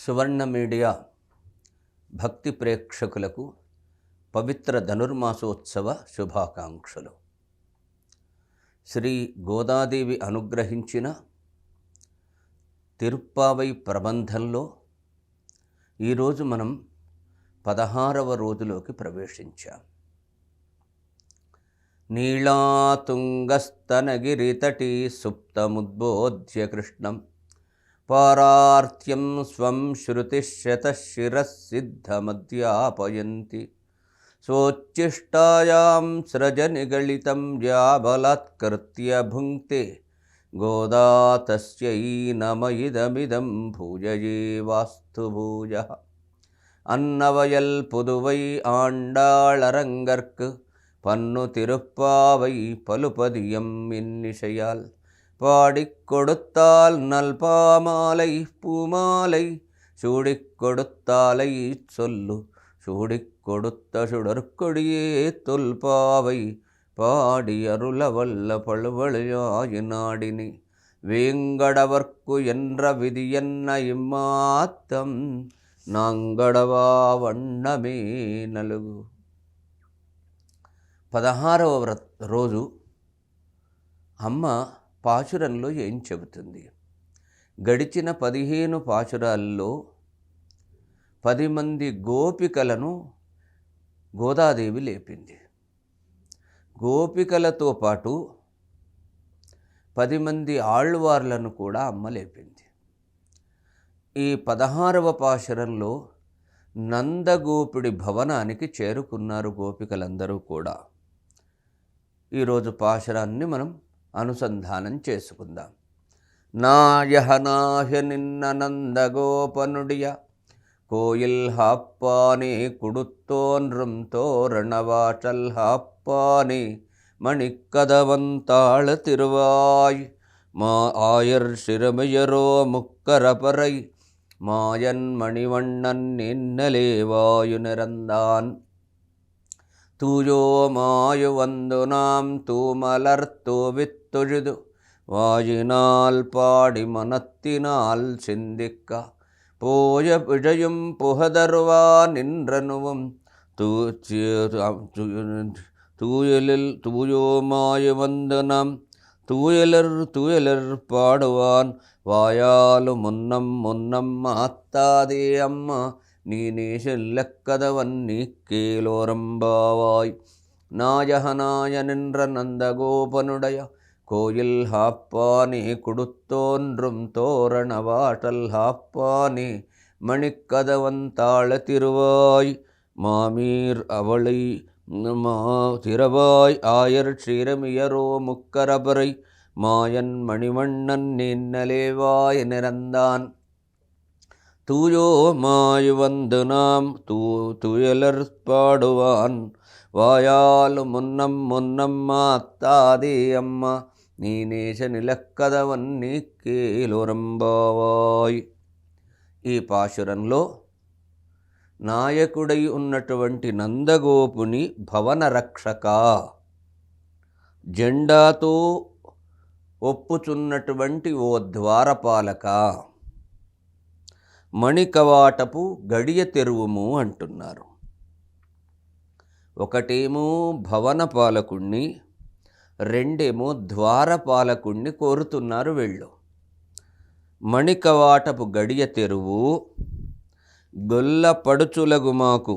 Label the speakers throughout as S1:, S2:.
S1: సువర్ణ media భక్తి ప్రేక్షకులకు పవిత్ర ధనుర్మాసోత్సవ శుభాకాంక్షలు. శ్రీ గోదాదేవి అనుగ్రహించిన తిరుప్పావై ప్రబంధంలో ఈరోజు మనం 16వ రోజులోకి ప్రవేశించాం. నీళాతుంగస్తనగిరితటీ సుప్తముద్బోధ్య కృష్ణం పారార్త్యం స్వం శృతిశతశిరసిద్ధమధ్యాపయంతి స్వోచ్ఛిష్టాయాం సృజనిగళితం యాబలాత్కృత్య భుంక్తే గోదా తస్యై నమ ఇదమిదం భూయయే వాస్తు భూయః. అన్నవయల్ పుదువై ఆండాళరంగర్క్ పన్ను తిరుప్పావై పలుపదియం ఇన్నిశయాల్ பாடிக் கொடுத்தால் நல்பாமாலை பூமாலை சூடிக் கொடுத்தாலை சொல்லு சூடிக் கொடுத்த சுடற்கொடியே தொல்பாவை பாடி அருளவல்ல பழுவழியாயினாடினி வேங்கடவர்க்கு என்ற விதி என்ன இம்மாத்தம் நாங்கடவா వన్నమే నలుగు. 16వ రోజు అమ్మ పాశురంలో ఏం చెబుతుంది? గడిచిన 15 పాశురాల్లో 10 మంది గోపికలను గోదాదేవి లేపింది. గోపికలతో పాటు 10 మంది ఆళ్వార్లను కూడా అమ్మ లేపింది. ఈ 16వ పాశురంలో నందగోపుడి భవనానికి చేరుకున్నారు గోపికలందరూ కూడా. ఈరోజు పాశురాన్ని మనం అనుసంధానం చేసుకుందాం. నాయహనాహ నిన్న నందగోపనుడియ కోయిల్ హాప్పానే కుడుత్తోన్రం తోరణవాటల్ హాప్పానే మణిక్కదవంతాళ తిరువాయ్ మా ఆయర్ శిరమయరో ముక్కరపరై మాయన్ మణివண்ணన్ నిన్నలేవాయు నిరందాన్ தூயோ மாயு வந்து நாம் தூமலர்த்தோ வித்தொழுது வாயினால் பாடி மனத்தினால் சிந்திக்க போய பிழையும் புகதருவா நின்றனுவும் தூயலில் தூயோ மாயு வந்து நாம் தூயலர் பாடுவான் வாயாலு முன்னம் முன்னம் மாத்தாதே அம்மா நீனே செல்லக்கதவன்னி கேலோரம்பாவாய். நாயகனாய நின்ற நந்தகோபனுடைய கோயில் ஹாப்பானே குடுத்தோன்றும் தோரணவாட்டல் ஹாப்பானே மணிக்கதவந்தாள திருவாய் மாமீர் அவளை திரவாய் ஆயர் க்ஷீரமியரோ முக்கரபரை மாயன் மணிவண்ணன் நின்னலேவாய் நிறந்தான். தூயோ மாயு வந்து நாம் துயலர் பாடுவான் வாயாலு முன்னம் முன்னம் மாத்தாதே అమ్మ నీనేశ నిలక్కదవన్నీ కేలోరంబావాయ్. ఈ పాశురంలో నాయకుడై ఉన్నటువంటి నందగోపుని భవన రక్షక, జెండాతో ఒప్పుచున్నటువంటి ఓ ద్వారపాలక, మణికవాటపు గడియ తెరువుము అంటున్నారు. ఒకటేమో భవన పాలకుణ్ణి, రెండేమో ద్వారపాలకుణ్ణి కోరుతున్నారు వీళ్ళు. మణికవాటపు గడియ తెరువు, గొల్ల పడుచులగు మాకు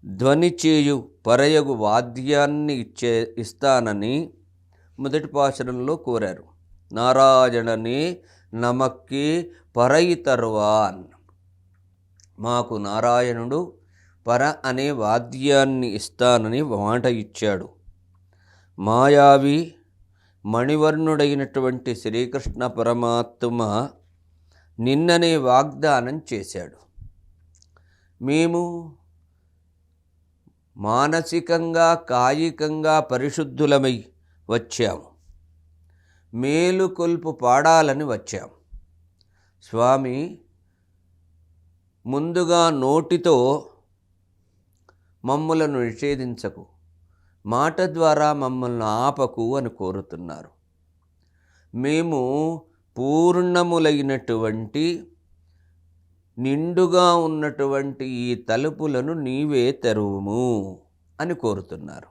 S1: ధ్వని చేయు పరయగు వాద్యాన్ని ఇస్తానని మొదటి పాశురంలో కోరారు. నారాయణనే నమక్కి పరై తరువాన్, మాకు నారాయణుడు పర అనే వాద్యాన్ని ఇస్తానని మాట ఇచ్చాడు. మాయావి మణివర్ణుడైనటువంటి శ్రీకృష్ణ పరమాత్మ నిన్ననే వాగ్దానం చేశాడు. మేము మానసికంగా కాయికంగా పరిశుద్ధులమై వచ్చాము, మేలుకొల్పు పాడాలని వచ్చాం. స్వామి, ముందుగా నోటితో మమ్మలను నిషేధించకు, మాట ద్వారా మమ్మల్ని ఆపకు అని కోరుతున్నారు. మేము పూర్ణములైనటువంటి నిండుగా ఉన్నటువంటి ఈ తలుపులను నీవే తెరువుము అని కోరుతున్నారు.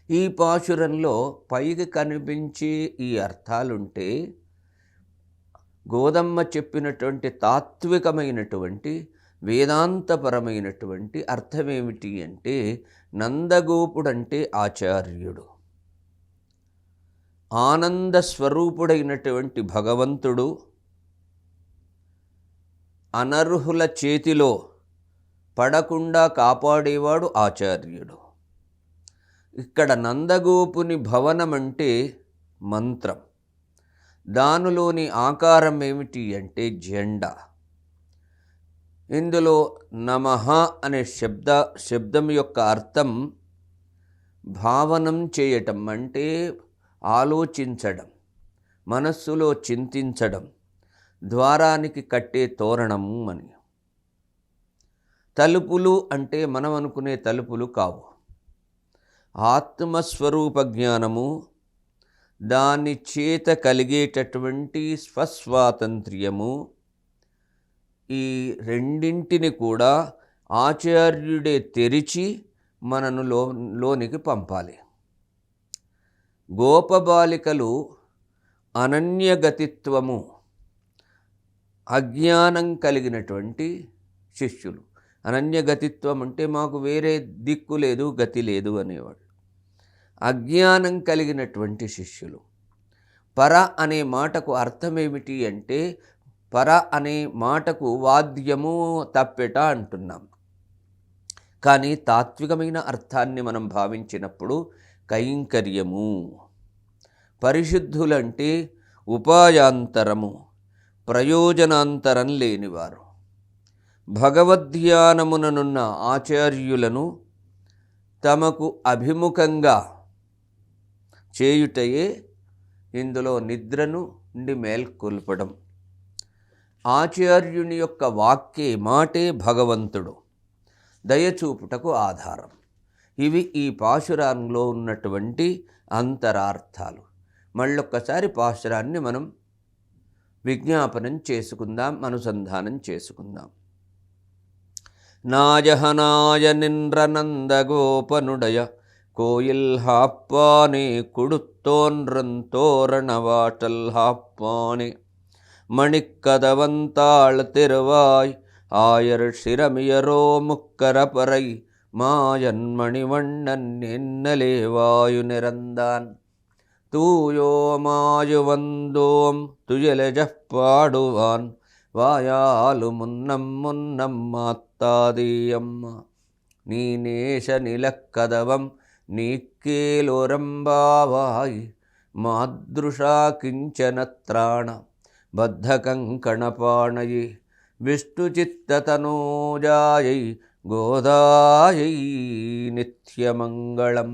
S1: ఈ పాశురంలో పైకి కనిపించే ఈ అర్థాలుంటే గోదమ్మ చెప్పినటువంటి తాత్వికమైనటువంటి వేదాంతపరమైనటువంటి అర్థమేమిటి అంటే, నందగోపుడంటే ఆచార్యుడు, ఆనంద స్వరూపుడైనటువంటి భగవంతుడు, అనర్హుల చేతిలో పడకుండా కాపాడేవాడు ఆచార్యుడు. ఇక్కడ నందగోపుని భవనం అంటే మంత్రం, దానిలోని ఆకారం ఏమిటి అంటే జెండా. ఇందులో నమః అనే శబ్దం యొక్క అర్థం భావనం చేయటం, అంటే ఆలోచించడం, మనస్సులో చింతించడం, ద్వారానికి కట్టే తోరణము అని. తలుపులు అంటే మనం అనుకునే తలుపులు కావు. ఆత్మస్వరూప జ్ఞానము, దాని చేత కలిగేటటువంటి స్వస్వాతంత్ర్యము, ఈ రెండింటిని కూడా ఆచార్యుడే తెరిచి మనను లోనికి పంపాలి. గోపబాలికలు అనన్యగతిత్వము, అజ్ఞానం కలిగినటువంటి శిష్యులు. అనన్యగతిత్వం అంటే మాకు వేరే దిక్కు లేదు, గతి లేదు అనేవాడు. అజ్ఞానం కలిగినటువంటి శిష్యులు. పర అనే మాటకు అర్థమేమిటి అంటే, పర అనే మాటకు వాద్యము, తప్పెట అంటున్నాం. కానీ తాత్వికమైన అర్థాన్ని మనం భావించినప్పుడు కైంకర్యము. పరిశుద్ధులంటే ఉపాయాంతరము, ప్రయోజనాంతరం లేనివారు. భగవద్ధ్యానముననున్న ఆచార్యులను తమకు అభిముఖంగా చేయుటయే ఇందులో నిద్రను నుండి మేల్కొల్పడం. ఆచార్యుని యొక్క వాక్యే, మాటే భగవంతుడు దయచూపుటకు ఆధారం. ఇవి ఈ పాశురంలో ఉన్నటువంటి అంతరార్థాలు. మళ్ళొక్కసారి పాశురాన్ని మనం విజ్ఞాపనం చేసుకుందాం, అనుసంధానం చేసుకుందాం. నాజహనాయ నింద్రనందగోపనుడయ கோயில் ஹாப்பானே கொடுத்தோன்றன் தோரணவாட்டல் ஹாப்பானே மணிக்கதவந்தாள் திருவாய் ஆயர் சிரமியரோ முக்கரபறை மாயன் மணிவண்ணன் என்னலே வாயு நிறந்தான் தூயோ மாயு வந்தோம் துயலஜப் பாடுவான் வாயாலு முன்னம் முன்னம் மாத்தாதீயம்மா நீ நேஷ நிலக்கதவம் నీకేలోరంబావాయి మాదృశా కించనత్రాణ బద్ధకంకణపాణయై విష్ణుచిత్తతనూజాయై గోదాయై నిత్యమంగళం.